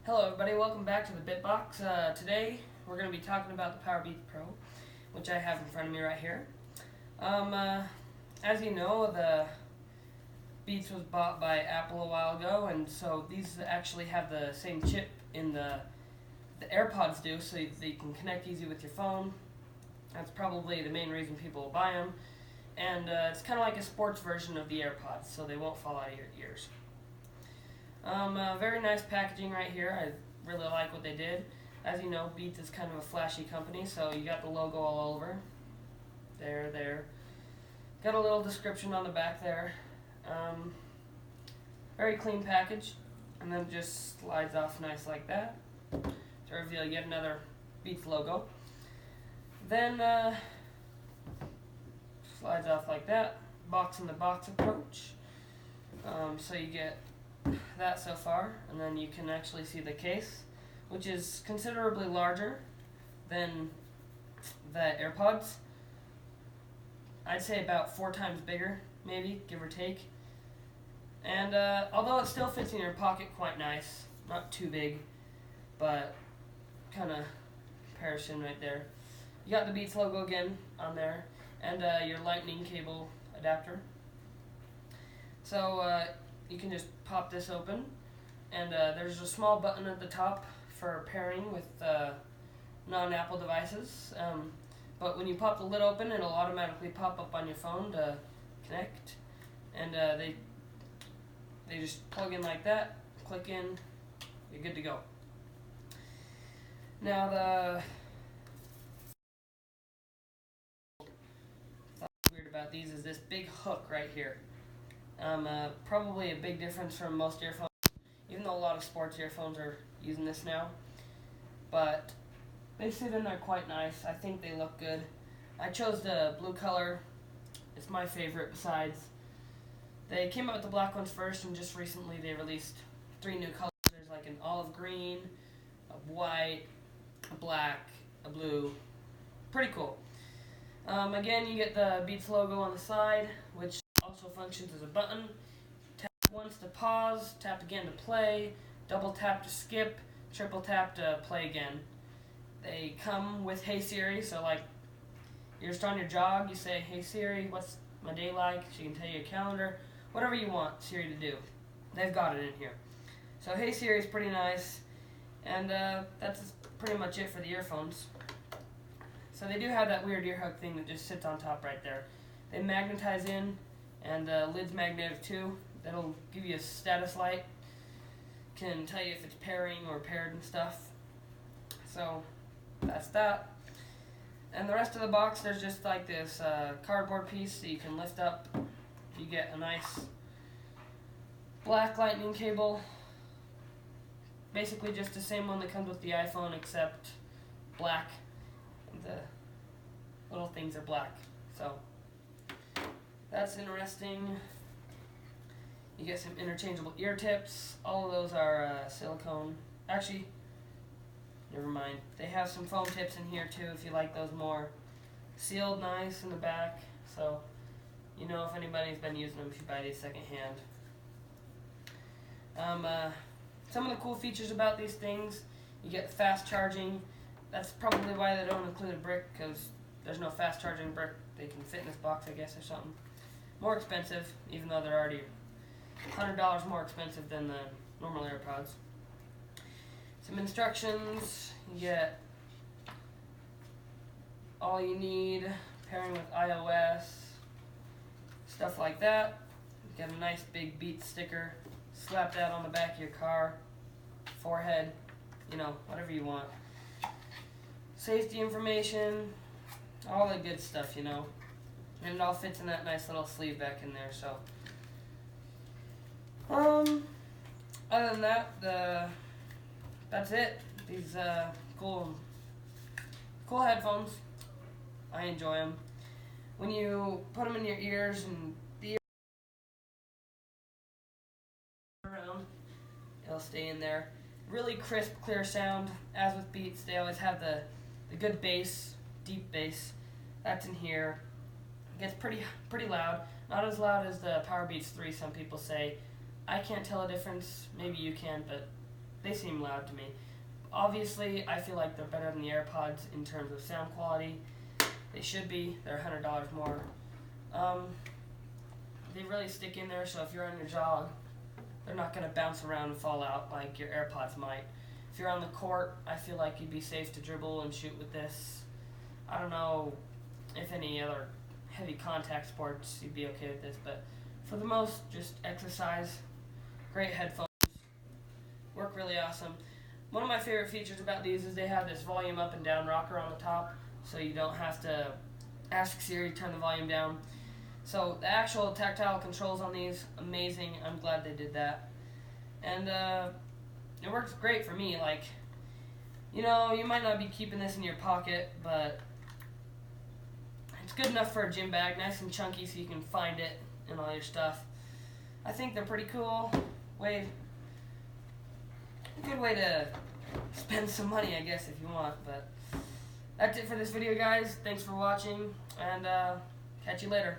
Hello everybody, welcome back to the Bitbox. Today we're going to be talking about the Powerbeats Pro, which I have in front of me right here. As you know, the Beats was bought by Apple a while ago, and so these actually have the same chip in the AirPods do, so they can connect easy with your phone. That's probably the main reason people will buy them. And it's kind of like a sports version of the AirPods, so they won't fall out of your ears. Very nice packaging right here. I really like what they did. As you know, Beats is kind of a flashy company, so you got the logo all over. There. Got a little description on the back there. Very clean package, and then just slides off nice like that to reveal yet another Beats logo. Then slides off like that. Box in the box approach. So you get that so far, and then you can actually see the case, which is considerably larger than the AirPods. I'd say about 4 times bigger, maybe, give or take. And although it still fits in your pocket quite nice, not too big, but kind of comparison right there. You got the Beats logo again on there, and your lightning cable adapter. So you can just pop this open, and there's a small button at the top for pairing with non-Apple devices. But when you pop the lid open, it'll automatically pop up on your phone to connect, and they just plug in like that, click in, you're good to go. Now what's weird about these is this big hook right here. Probably a big difference from most earphones, even though a lot of sports earphones are using this now. But they sit in there quite nice. I think they look good. I chose the blue color. It's my favorite besides. They came out with the black ones first, and just recently they released 3 new colors. There's like an olive green, a white, a black, a blue. Pretty cool. Again, you get the Beats logo on the side, which also functions as a button. Tap once to pause, tap again to play, double tap to skip, triple tap to play again. They come with Hey Siri, so like you're just on your jog, you say, "Hey Siri, what's my day like?" She can tell you your calendar, whatever you want Siri to do. They've got it in here. So Hey Siri is pretty nice, and that's pretty much it for the earphones. So they do have that weird ear hook thing that just sits on top right there. They magnetize in, and the lid's magnetic too. That'll give you a status light. Can tell you if it's pairing or paired and stuff. So that's that. And the rest of the box, there's just like this cardboard piece that you can lift up. You get a nice black lightning cable. Basically just the same one that comes with the iPhone, except black. The little things are black. So that's interesting. You get some interchangeable ear tips. All of those are silicone. Actually, never mind. They have some foam tips in here too if you like those more. Sealed nice in the back, so you know if anybody's been using them if you buy these secondhand. Some of the cool features about these things, you get fast charging. That's probably why they don't include a brick, because there's no fast charging brick they can fit in this box, I guess, or something. More expensive, even though they're already $100 more expensive than the normal AirPods. Some instructions. You get all you need, pairing with iOS, stuff like that. You get a nice big Beats sticker. Slap that on the back of your car, forehead, whatever you want. Safety information, all the good stuff, And it all fits in that nice little sleeve back in there, so. Other than that, that's it. These cool headphones. I enjoy them. When you put them in your ears and the ear around, it'll stay in there. Really crisp, clear sound. As with Beats, they always have the good bass, deep bass. That's in here. It gets pretty loud. Not as loud as the Powerbeats 3, some people say. I can't tell a difference. Maybe you can, but they seem loud to me. Obviously, I feel like they're better than the AirPods in terms of sound quality. They should be. They're $100 more. They really stick in there, so if you're on your jog, they're not going to bounce around and fall out like your AirPods might. If you're on the court, I feel like you'd be safe to dribble and shoot with this. I don't know if any other heavy contact sports you'd be okay with this, but for the most, just exercise. Great headphones. Work really awesome. One of my favorite features about these is they have this volume up and down rocker on the top, so you don't have to ask Siri to turn the volume down. So the actual tactile controls on these, amazing. I'm glad they did that. And it works great for me. Like, you know, you might not be keeping this in your pocket, but it's good enough for a gym bag, nice and chunky so you can find it and all your stuff. I think they're pretty cool. Good way to spend some money, I guess, if you want. But that's it for this video, guys. Thanks for watching, and catch you later.